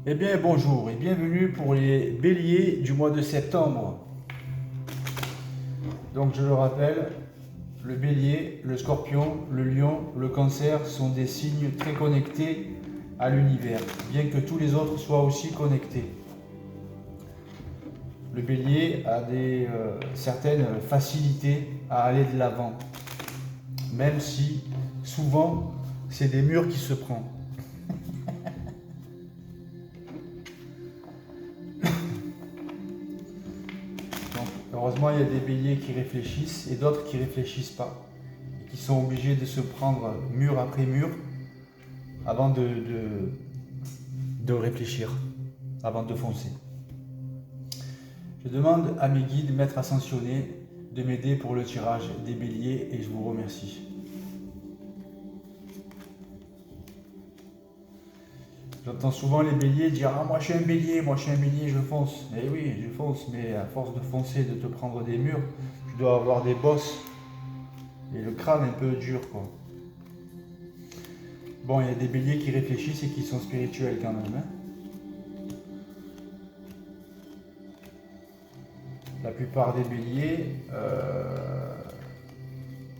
Eh bien bonjour et bienvenue pour les béliers du mois de septembre. Donc je le rappelle, le bélier, le scorpion, le lion, le cancer sont des signes très connectés à l'univers, bien que tous les autres soient aussi connectés. Le bélier a certaines facilités à aller de l'avant, même si souvent c'est des murs qui se prennent. Donc, heureusement, il y a des béliers qui réfléchissent et d'autres qui ne réfléchissent pas, et qui sont obligés de se prendre mur après mur avant de réfléchir, avant de foncer. Je demande à mes guides, maîtres ascensionnés, de m'aider pour le tirage des béliers et je vous remercie. J'entends souvent les béliers dire « Ah, moi je suis un bélier, je fonce ». Eh oui, je fonce, mais à force de foncer, de te prendre des murs, tu dois avoir des bosses et le crâne un peu dur, quoi. Bon, il y a des béliers qui réfléchissent et qui sont spirituels quand même. La plupart des béliers,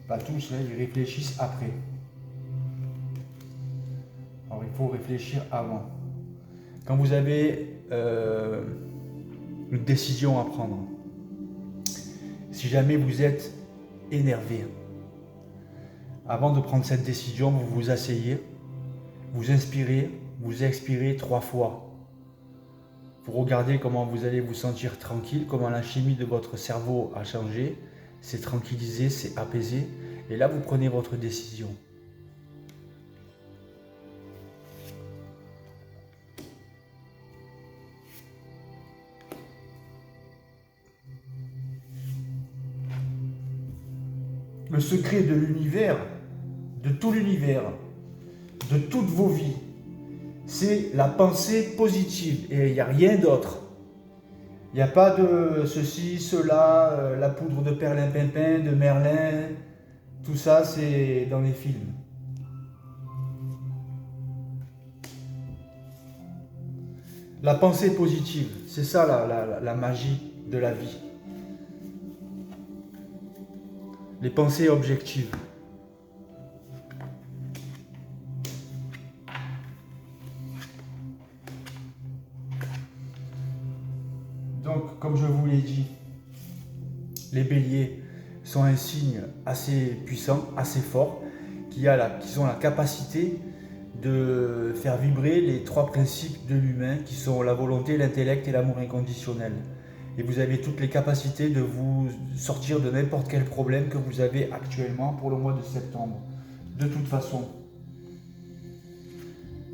pas tous, là, ils réfléchissent après. Alors il faut réfléchir avant. Quand vous avez une décision à prendre, si jamais vous êtes énervé, avant de prendre cette décision, vous vous asseyez, vous inspirez, vous expirez 3 fois. Vous regardez comment vous allez vous sentir tranquille, comment la chimie de votre cerveau a changé, c'est tranquillisé, c'est apaisé, et là vous prenez votre décision. Le secret de l'univers, de tout l'univers, de toutes vos vies, c'est la pensée positive et il n'y a rien d'autre. Il n'y a pas de ceci, cela, la poudre de perlimpinpin, de Merlin, tout ça c'est dans les films. La pensée positive, c'est ça la magie de la vie. Les pensées objectives. Donc, comme je vous l'ai dit, les béliers sont un signe assez puissant, assez fort, qui ont la capacité de faire vibrer les 3 principes de l'humain, qui sont la volonté, l'intellect et l'amour inconditionnel. Et vous avez toutes les capacités de vous sortir de n'importe quel problème que vous avez actuellement pour le mois de septembre. De toute façon,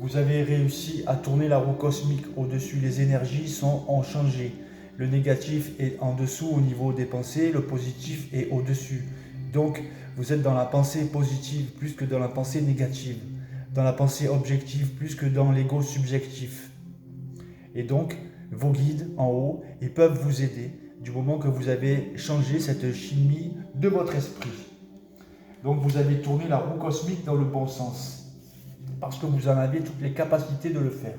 vous avez réussi à tourner la roue cosmique au-dessus. Les énergies ont changé. Le négatif est en dessous au niveau des pensées, le positif est au-dessus. Donc, vous êtes dans la pensée positive plus que dans la pensée négative, dans la pensée objective plus que dans l'ego subjectif. Et donc, vos guides en haut, ils peuvent vous aider du moment que vous avez changé cette chimie de votre esprit. Donc, vous avez tourné la roue cosmique dans le bon sens, parce que vous en avez toutes les capacités de le faire.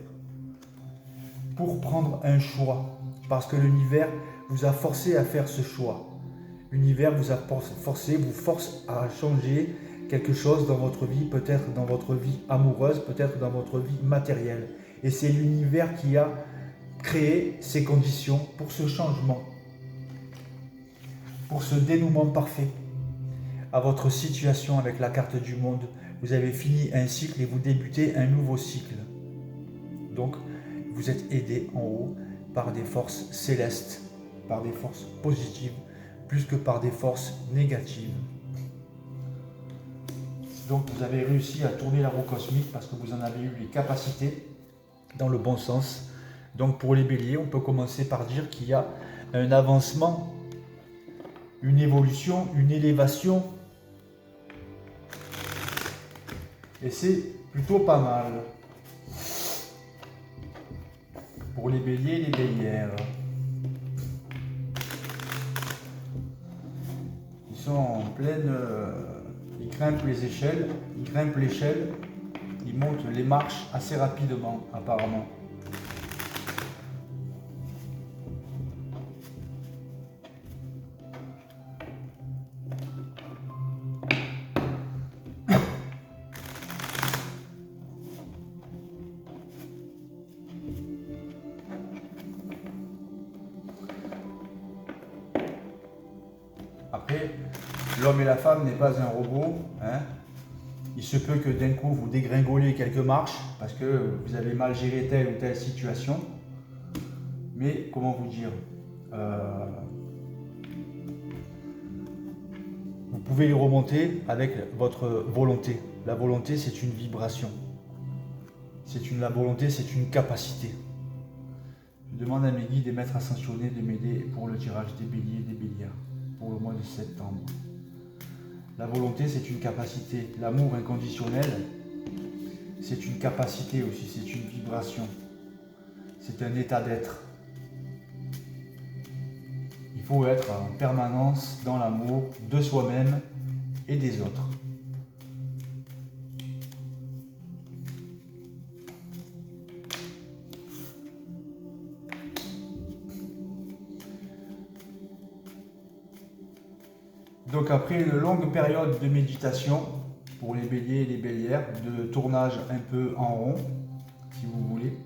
Pour prendre un choix, parce que l'univers vous a forcé à faire ce choix. L'univers vous a forcé, vous force à changer quelque chose dans votre vie, peut-être dans votre vie amoureuse, peut-être dans votre vie matérielle. Et c'est l'univers qui a créé ces conditions pour ce changement, pour ce dénouement parfait à votre situation avec la carte du monde. Vous avez fini un cycle et vous débutez un nouveau cycle. Donc, vous êtes aidé en haut par des forces célestes, par des forces positives, plus que par des forces négatives. Donc, vous avez réussi à tourner la roue cosmique parce que vous en avez eu les capacités dans le bon sens. Donc, pour les béliers, on peut commencer par dire qu'il y a un avancement, une évolution, une élévation. Et c'est plutôt pas mal. Pour les béliers et les bélières. Ils sont en pleine... ils grimpent les échelles, ils montent les marches assez rapidement apparemment. Après, l'homme et la femme n'est pas un robot. Hein. Il se peut que d'un coup vous dégringolez quelques marches parce que vous avez mal géré telle ou telle situation. Mais comment vous dire, vous pouvez les remonter avec votre volonté. La volonté, c'est une vibration. La volonté, c'est une capacité. Je demande à mes guides et maîtres ascensionnés de m'aider pour le tirage des béliers et des bélières pour le mois de septembre. La volonté, c'est une capacité. L'amour inconditionnel, c'est une capacité aussi, c'est une vibration. C'est un état d'être. Il faut être en permanence dans l'amour de soi-même et des autres. Donc après une longue période de méditation pour les béliers et les bélières, de tournage un peu en rond, si vous voulez,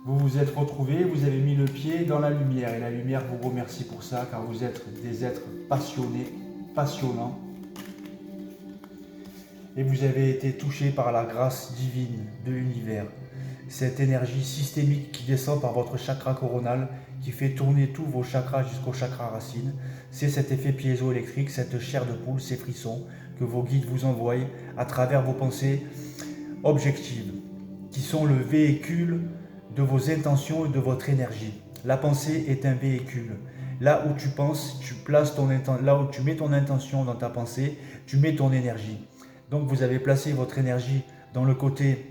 vous vous êtes retrouvés, vous avez mis le pied dans la lumière et la lumière vous remercie pour ça car vous êtes des êtres passionnés, passionnants et vous avez été touchés par la grâce divine de l'univers. Cette énergie systémique qui descend par votre chakra coronal, qui fait tourner tous vos chakras jusqu'au chakra racine, c'est cet effet piézoélectrique, cette chair de poule, ces frissons que vos guides vous envoient à travers vos pensées objectives, qui sont le véhicule de vos intentions et de votre énergie. La pensée est un véhicule. Là où tu penses, tu places là où tu mets ton intention dans ta pensée, tu mets ton énergie. Donc vous avez placé votre énergie dans le côté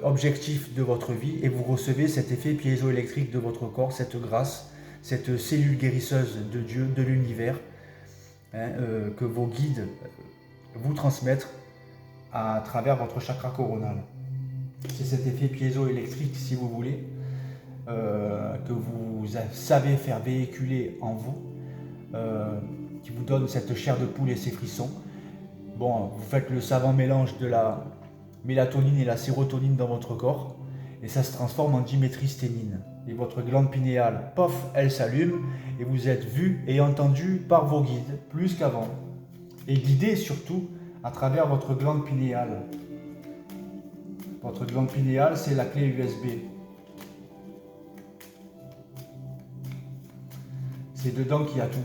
objectif de votre vie et vous recevez cet effet piézoélectrique de votre corps, cette grâce, cette cellule guérisseuse de Dieu, de l'univers, hein, que vos guides vous transmettent à travers votre chakra coronal. C'est cet effet piézoélectrique, si vous voulez, que vous savez faire véhiculer en vous, qui vous donne cette chair de poule et ces frissons. Bon, vous faites le savant mélange de la mélatonine et la sérotonine dans votre corps et ça se transforme en diméthristhénine. Et votre glande pinéale, pof, elle s'allume et vous êtes vu et entendu par vos guides plus qu'avant. Et guidé surtout à travers votre glande pinéale. Votre glande pinéale, c'est la clé USB. C'est dedans qu'il y a tout.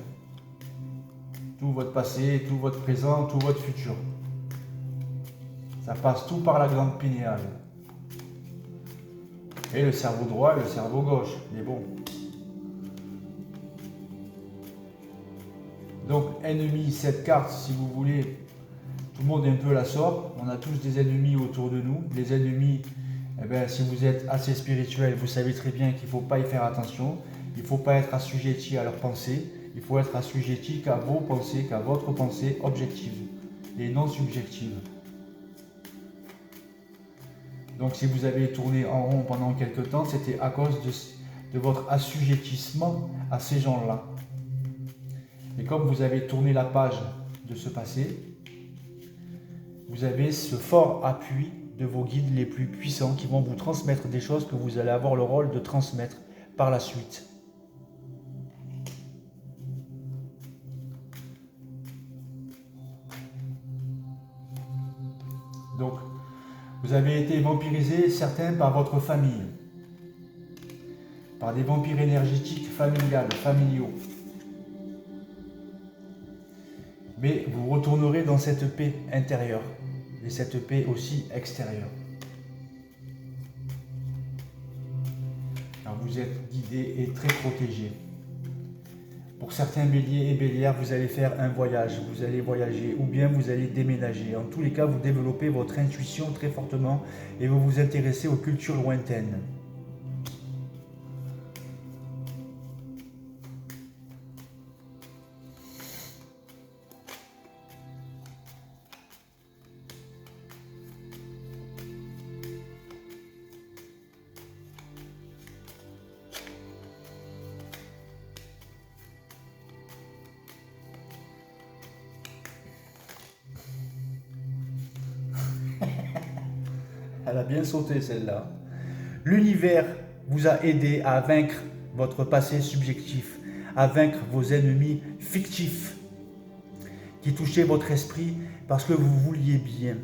Tout votre passé, tout votre présent, tout votre futur. Ça passe tout par la glande pinéale. Et le cerveau droit et le cerveau gauche. Mais bon. Donc, ennemi, cette carte, si vous voulez, tout le monde est un peu la sorte. On a tous des ennemis autour de nous. Les ennemis, eh bien, si vous êtes assez spirituel, vous savez très bien qu'il ne faut pas y faire attention. Il ne faut pas être assujetti à leurs pensées. Il faut être assujetti qu'à vos pensées, qu'à votre pensée objective et non subjective. Donc si vous avez tourné en rond pendant quelque temps, c'était à cause de votre assujettissement à ces gens-là. Et comme vous avez tourné la page de ce passé, vous avez ce fort appui de vos guides les plus puissants qui vont vous transmettre des choses que vous allez avoir le rôle de transmettre par la suite. Donc, vous avez été vampirisés, certains par votre famille, par des vampires énergétiques familiaux. Mais vous retournerez dans cette paix intérieure et cette paix aussi extérieure. Alors vous êtes guidés et très protégés. Pour certains béliers et bélières, vous allez faire un voyage, vous allez voyager ou bien vous allez déménager. En tous les cas, vous développez votre intuition très fortement et vous vous intéressez aux cultures lointaines. Elle a bien sauté celle-là. L'univers vous a aidé à vaincre votre passé subjectif, à vaincre vos ennemis fictifs qui touchaient votre esprit parce que vous vouliez bien,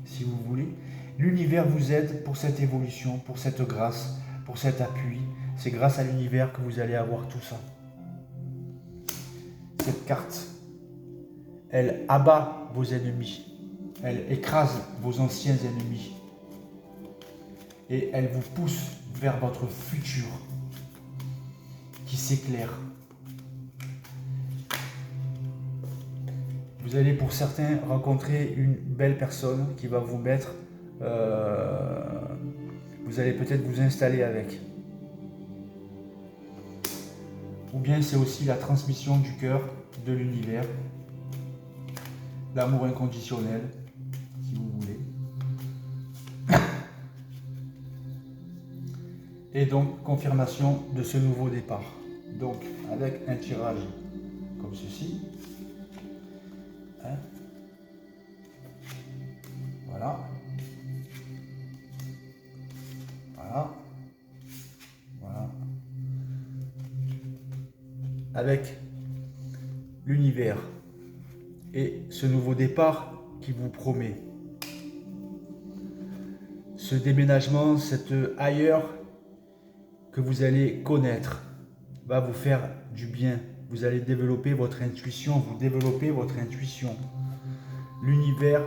si vous voulez. L'univers vous aide pour cette évolution, pour cette grâce, pour cet appui. C'est grâce à l'univers que vous allez avoir tout ça. Cette carte, elle abat vos ennemis. Elle écrase vos anciens ennemis. Et elle vous pousse vers votre futur qui s'éclaire. Vous allez pour certains rencontrer une belle personne qui va vous mettre... vous allez peut-être vous installer avec. Ou bien c'est aussi la transmission du cœur, de l'univers, l'amour inconditionnel, si vous voulez. Et donc, confirmation de ce nouveau départ. Donc, avec un tirage comme ceci. Hein? Voilà. Voilà. Voilà. Avec l'univers et ce nouveau départ qui vous promet. Ce déménagement, cet ailleurs que vous allez connaître va vous faire du bien. Vous allez développer votre intuition, vous développez votre intuition. L'univers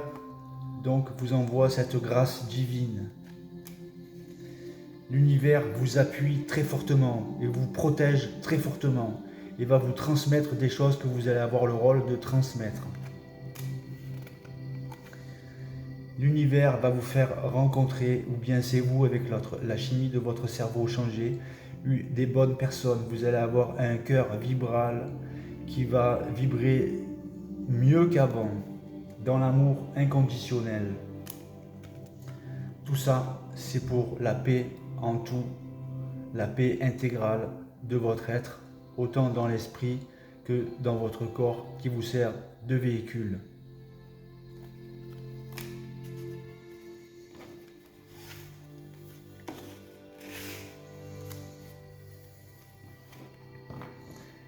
donc vous envoie cette grâce divine. L'univers vous appuie très fortement et vous protège très fortement et va vous transmettre des choses que vous allez avoir le rôle de transmettre. L'univers va vous faire rencontrer, ou bien c'est vous avec l'autre, la chimie de votre cerveau changer, des bonnes personnes. Vous allez avoir un cœur vibral qui va vibrer mieux qu'avant, dans l'amour inconditionnel. Tout ça, c'est pour la paix en tout, la paix intégrale de votre être, autant dans l'esprit que dans votre corps qui vous sert de véhicule.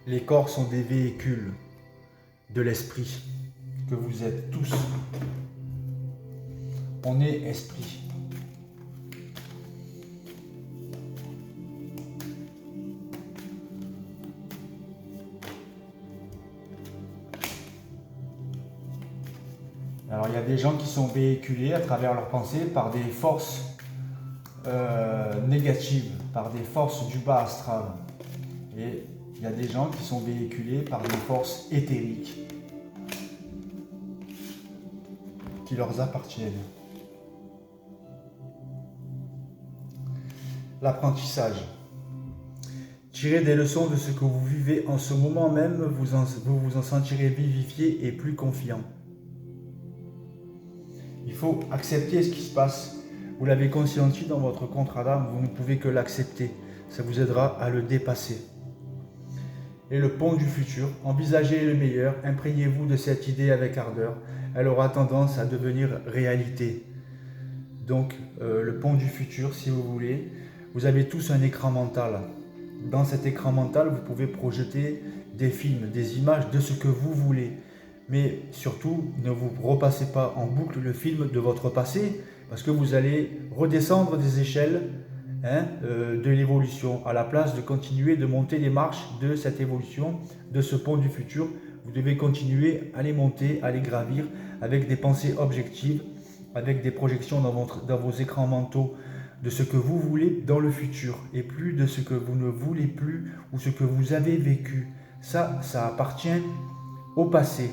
Les corps sont des véhicules de l'esprit que vous êtes tous. On est esprit. Alors il y a des gens qui sont véhiculés à travers leurs pensées par des forces négatives, par des forces du bas astral. Et il y a des gens qui sont véhiculés par des forces éthériques qui leur appartiennent. L'apprentissage. Tirez des leçons de ce que vous vivez en ce moment même, vous vous en sentirez vivifié et plus confiant. Il faut accepter ce qui se passe. Vous l'avez conscienti dans votre contrat d'âme, vous ne pouvez que l'accepter. Ça vous aidera à le dépasser. Et le pont du futur, envisagez le meilleur, imprégnez-vous de cette idée avec ardeur. Elle aura tendance à devenir réalité. Donc, le pont du futur, si vous voulez, vous avez tous un écran mental. Dans cet écran mental, vous pouvez projeter des films, des images de ce que vous voulez. Mais surtout, ne vous repassez pas en boucle le film de votre passé, parce que vous allez redescendre des échelles de l'évolution. À la place de continuer de monter les marches de cette évolution, de ce pont du futur, vous devez continuer à les monter, à les gravir avec des pensées objectives, avec des projections dans vos écrans mentaux de ce que vous voulez dans le futur et plus de ce que vous ne voulez plus ou ce que vous avez vécu. Ça appartient au passé.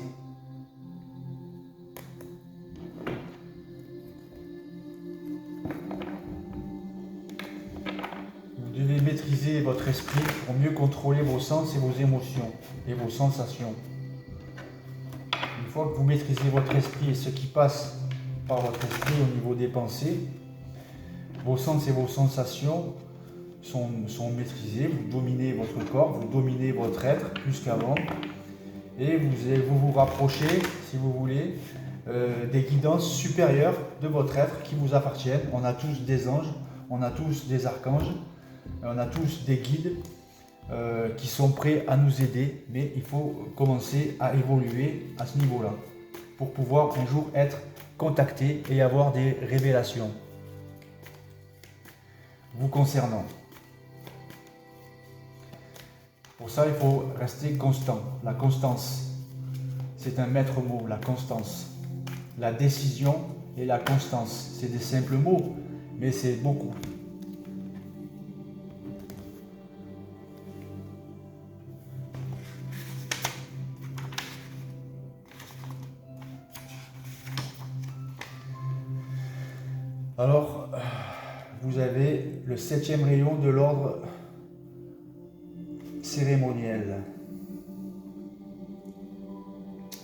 Vous devez maîtriser votre esprit pour mieux contrôler vos sens et vos émotions et vos sensations. Une fois que vous maîtrisez votre esprit et ce qui passe par votre esprit au niveau des pensées, vos sens et vos sensations sont maîtrisés, vous dominez votre corps, vous dominez votre être plus qu'avant et vous rapprochez, si vous voulez, des guidances supérieures de votre être qui vous appartiennent. On a tous des anges, on a tous des archanges, on a tous des guides qui sont prêts à nous aider, mais il faut commencer à évoluer à ce niveau-là pour pouvoir un jour être contacté et avoir des révélations vous concernant. Pour ça, il faut rester constant. La constance, c'est un maître mot, la constance. La décision et la constance, c'est des simples mots, mais c'est beaucoup. Alors, vous avez le 7e rayon de l'ordre cérémoniel.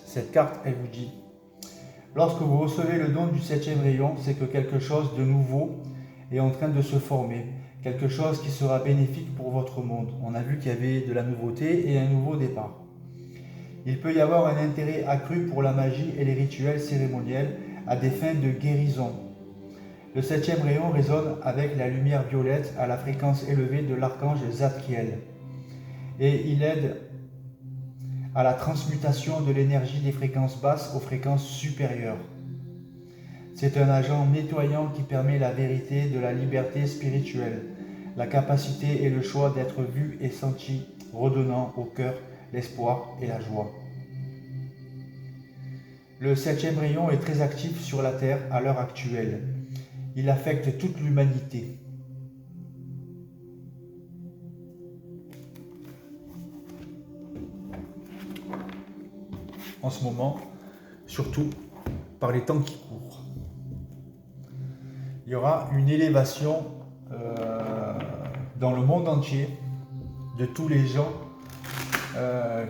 Cette carte, elle vous dit, lorsque vous recevez le don du 7e rayon, c'est que quelque chose de nouveau est en train de se former, quelque chose qui sera bénéfique pour votre monde. On a vu qu'il y avait de la nouveauté et un nouveau départ. Il peut y avoir un intérêt accru pour la magie et les rituels cérémoniels à des fins de guérison. Le 7e rayon résonne avec la lumière violette à la fréquence élevée de l'archange Zadkiel. Et il aide à la transmutation de l'énergie des fréquences basses aux fréquences supérieures. C'est un agent nettoyant qui permet la vérité de la liberté spirituelle, la capacité et le choix d'être vu et senti, redonnant au cœur l'espoir et la joie. Le 7e rayon est très actif sur la Terre à l'heure actuelle. Il affecte toute l'humanité. En ce moment, surtout par les temps qui courent. Il y aura une élévation dans le monde entier de tous les gens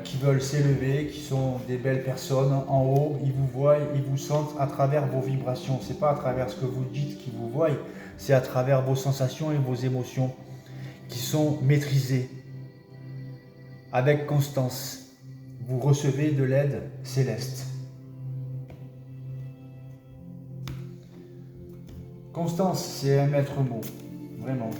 qui veulent s'élever, qui sont des belles personnes en haut. Ils vous voient, ils vous sentent à travers vos vibrations. C'est pas à travers ce que vous dites qu'ils vous voient, c'est à travers vos sensations et vos émotions qui sont maîtrisées avec constance. Vous recevez de l'aide céleste. Constance, c'est un maître mot, vraiment.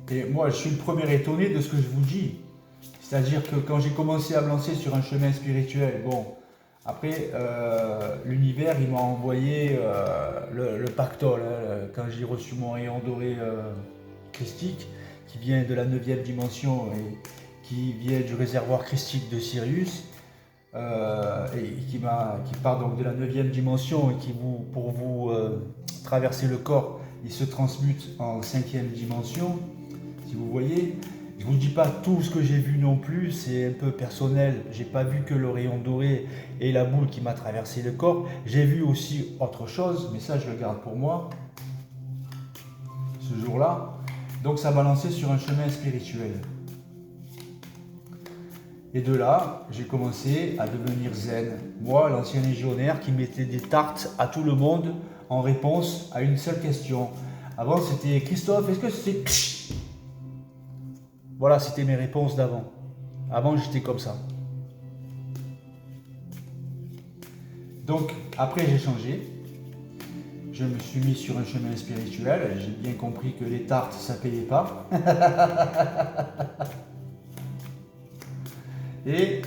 Et moi, je suis le premier étonné de ce que je vous dis. C'est-à-dire que quand j'ai commencé à me lancer sur un chemin spirituel, bon, après, l'univers, il m'a envoyé le pactole, hein, quand j'ai reçu mon rayon doré christique, qui vient de la 9e dimension et qui vient du réservoir christique de Sirius, et qui part donc de la 9e dimension et qui, pour vous traverser le corps, il se transmute en 5e dimension. Si vous voyez, je ne vous dis pas tout ce que j'ai vu non plus, c'est un peu personnel. J'ai pas vu que le rayon doré et la boule qui m'a traversé le corps. J'ai vu aussi autre chose, mais ça je le garde pour moi, ce jour-là. Donc ça m'a lancé sur un chemin spirituel. Et de là, j'ai commencé à devenir zen. Moi, l'ancien légionnaire qui mettait des tartes à tout le monde en réponse à une seule question. Avant, c'était Christophe, est-ce que c'est... Voilà, c'était mes réponses d'avant. Avant, j'étais comme ça. Donc, après, j'ai changé. Je me suis mis sur un chemin spirituel. J'ai bien compris que les tartes, ça ne payait pas. Et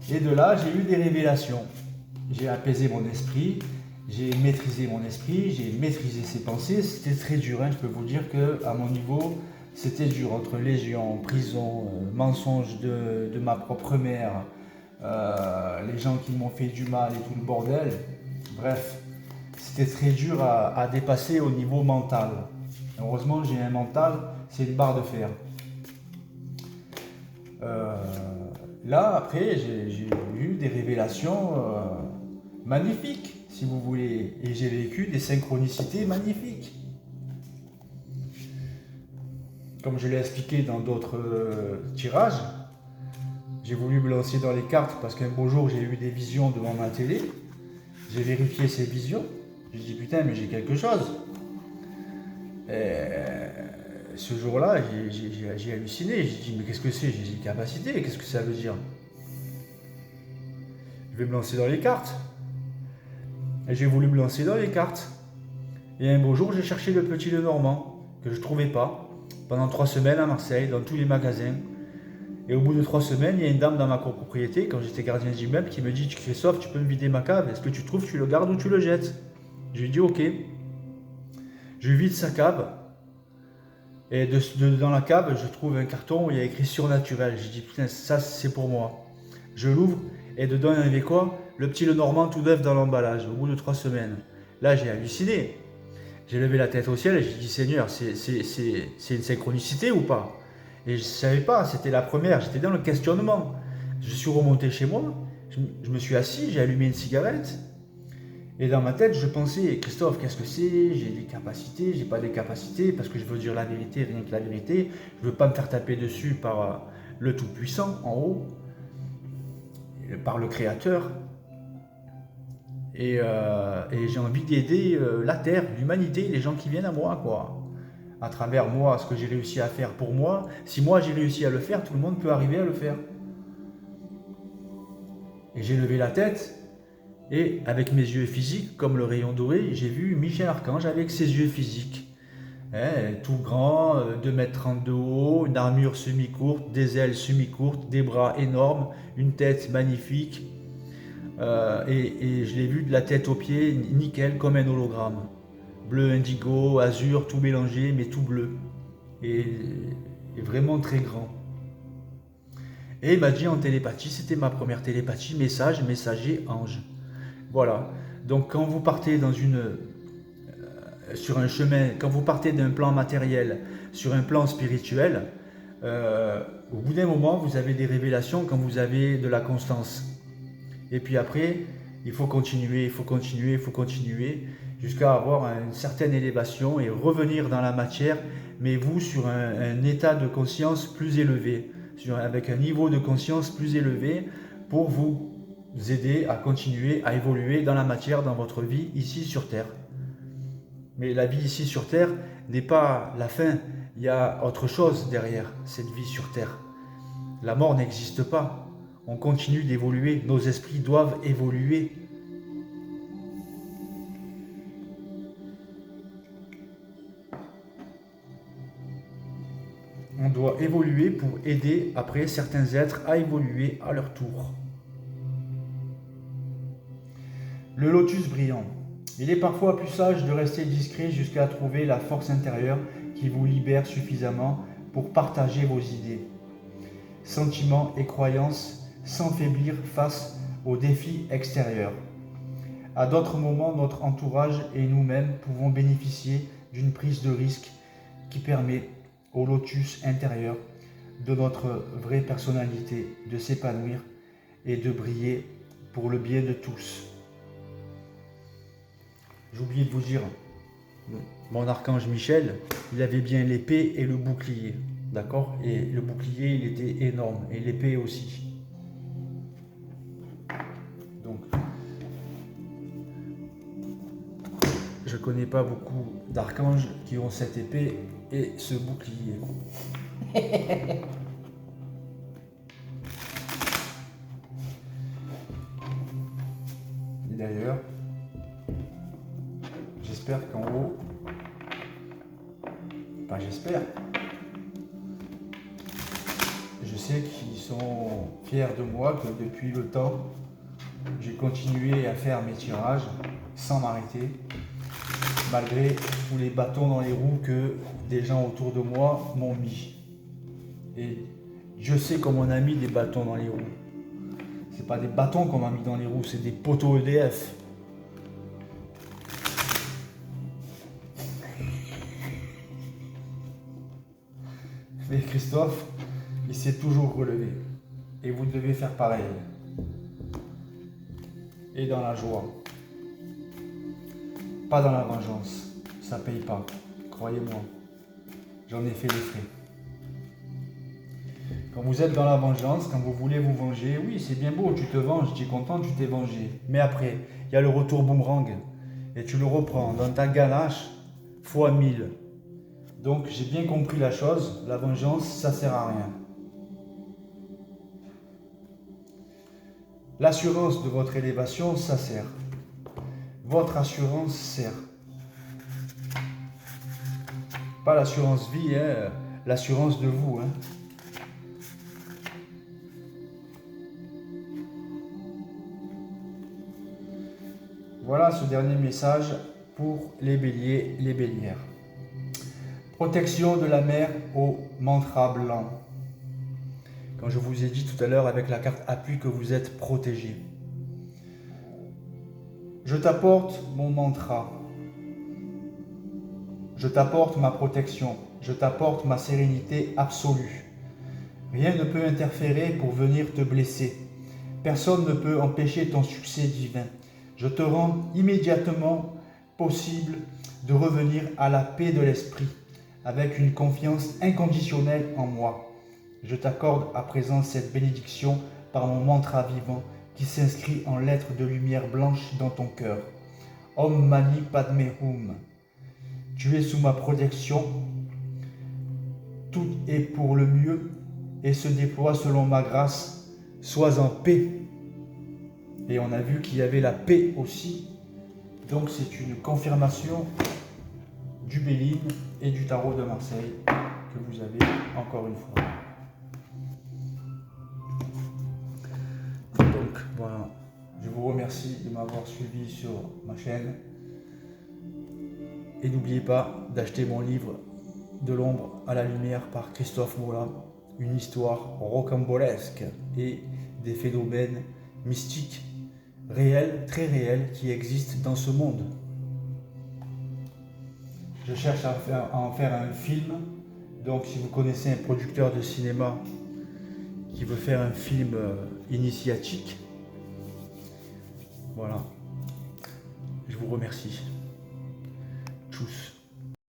de là, j'ai eu des révélations. J'ai apaisé mon esprit. J'ai maîtrisé mon esprit. J'ai maîtrisé ses pensées. C'était très dur. Hein. Je peux vous dire qu'à mon niveau... C'était dur, entre légion, prison, mensonges de ma propre mère, les gens qui m'ont fait du mal et tout le bordel. Bref, c'était très dur à dépasser au niveau mental. Heureusement, j'ai un mental, c'est une barre de fer. Là, après, j'ai eu des révélations magnifiques, si vous voulez. Et j'ai vécu des synchronicités magnifiques. Comme je l'ai expliqué dans d'autres tirages, j'ai voulu me lancer dans les cartes parce qu'un beau jour j'ai eu des visions devant ma télé. J'ai vérifié ces visions. J'ai dit putain, mais j'ai quelque chose. Et ce jour-là, j'ai halluciné. J'ai dit mais qu'est-ce que c'est? J'ai dit capacité, qu'est-ce que ça veut dire? Je vais me lancer dans les cartes. Et j'ai voulu me lancer dans les cartes. Et un beau jour, j'ai cherché le petit Lenormand, que je ne trouvais pas, pendant 3 semaines à Marseille, dans tous les magasins. Et au bout de 3 semaines, il y a une dame dans ma copropriété, quand j'étais gardien d'immeuble, qui me dit: Christophe, tu peux me vider ma cave, est-ce que tu trouves, tu le gardes ou tu le jettes? Je lui ai dit ok. Je vide sa cave. Et dans la cave, je trouve un carton où il y a écrit surnaturel. J'ai dit putain, ça c'est pour moi. Je l'ouvre et dedans il y avait quoi? Le petit Lenormand tout neuf dans l'emballage, au bout de 3 semaines. Là j'ai halluciné. J'ai levé la tête au ciel et j'ai dit Seigneur, c'est une synchronicité ou pas? Et je ne savais pas, c'était la première, j'étais dans le questionnement. Je suis remonté chez moi, je me suis assis, j'ai allumé une cigarette. Et dans ma tête, je pensais, Christophe, qu'est-ce que c'est? J'ai des capacités, j'ai pas des capacités, parce que je veux dire la vérité, rien que la vérité. Je veux pas me faire taper dessus par le Tout-Puissant, en haut, par le Créateur. Et j'ai envie d'aider la Terre, l'humanité, les gens qui viennent à moi, quoi. À travers moi, ce que j'ai réussi à faire pour moi. Si moi j'ai réussi à le faire, tout le monde peut arriver à le faire. Et j'ai levé la tête. Et avec mes yeux physiques, comme le rayon doré, j'ai vu Michel Archange avec ses yeux physiques. Tout grand, 2,30 m de haut, une armure semi-courte, des ailes semi-courtes, des bras énormes, une tête magnifique. Et je l'ai vu de la tête aux pieds, nickel, comme un hologramme. Bleu indigo, azur, tout mélangé, mais tout bleu. Et vraiment très grand. Et il m'a dit en télépathie, c'était ma première télépathie, message, messager, ange. Voilà, donc quand vous partez sur un chemin, quand vous partez d'un plan matériel sur un plan spirituel, au bout d'un moment, vous avez des révélations quand vous avez de la constance. Et puis après, il faut continuer, il faut continuer, il faut continuer, jusqu'à avoir une certaine élévation et revenir dans la matière, mais vous sur un état de conscience plus élevé, avec un niveau de conscience plus élevé pour vous aider à continuer à évoluer dans la matière, dans votre vie ici sur Terre. Mais la vie ici sur Terre n'est pas la fin, il y a autre chose derrière cette vie sur Terre. La mort n'existe pas, on continue d'évoluer, nos esprits doivent évoluer. On doit évoluer pour aider après certains êtres à évoluer à leur tour. Le lotus brillant. Il est parfois plus sage de rester discret jusqu'à trouver la force intérieure qui vous libère suffisamment pour partager vos idées, sentiments et croyances sans faiblir face aux défis extérieurs. À d'autres moments, notre entourage et nous-mêmes pouvons bénéficier d'une prise de risque qui permet au lotus intérieur de notre vraie personnalité de s'épanouir et de briller pour le bien de tous. J'ai oublié de vous dire, mon archange Michel, il avait bien l'épée et le bouclier, d'accord? Et le bouclier, il était énorme, et l'épée aussi. Donc, je connais pas beaucoup d'archanges qui ont cette épée et ce bouclier. Et d'ailleurs, j'espère qu'en haut, enfin j'espère, je sais qu'ils sont fiers de moi, que depuis le temps, j'ai continué à faire mes tirages sans m'arrêter, malgré tous les bâtons dans les roues que des gens autour de moi m'ont mis. Et Dieu sait qu'on m'en a mis des bâtons dans les roues. C'est pas des bâtons qu'on m'a mis dans les roues, c'est des poteaux EDF. Mais Christophe, il s'est toujours relevé. Et vous devez faire pareil. Et dans la joie. Pas dans la vengeance. Ça paye pas. Croyez-moi. J'en ai fait les frais. Quand vous êtes dans la vengeance, quand vous voulez vous venger, oui, c'est bien beau, tu te venges, tu es content, tu t'es vengé. Mais après, il y a le retour boomerang. Et tu le reprends dans ta ganache fois 1000. Donc j'ai bien compris la chose, la vengeance, ça sert à rien. L'assurance de votre élévation, ça sert. votre assurance sert. Pas l'assurance vie, hein, l'assurance de vous. Hein. Voilà ce dernier message pour les béliers, les bélières. Protection de la mer au mantra blanc. Quand je vous ai dit tout à l'heure avec la carte appui que vous êtes protégé. Je t'apporte mon mantra. Je t'apporte ma protection. Je t'apporte ma sérénité absolue. Rien ne peut interférer pour venir te blesser. Personne ne peut empêcher ton succès divin. Je te rends immédiatement possible de revenir à la paix de l'esprit, avec une confiance inconditionnelle en moi. Je t'accorde à présent cette bénédiction par mon mantra vivant qui s'inscrit en lettres de lumière blanche dans ton cœur. Om Mani Padme Hum. Tu es sous ma protection. Tout est pour le mieux et se déploie selon ma grâce. Sois en paix. Et on a vu qu'il y avait la paix aussi. Donc c'est une confirmation du Béline et du tarot de Marseille que vous avez encore une fois. Donc voilà, je vous remercie de m'avoir suivi sur ma chaîne. Et n'oubliez pas d'acheter mon livre De l'ombre à la lumière par Christophe Moulin. Une histoire rocambolesque et des phénomènes mystiques réels, très réels, qui existent dans ce monde. Je cherche à en faire un film. Donc si vous connaissez un producteur de cinéma qui veut faire un film initiatique, voilà. Je vous remercie. Tchuss.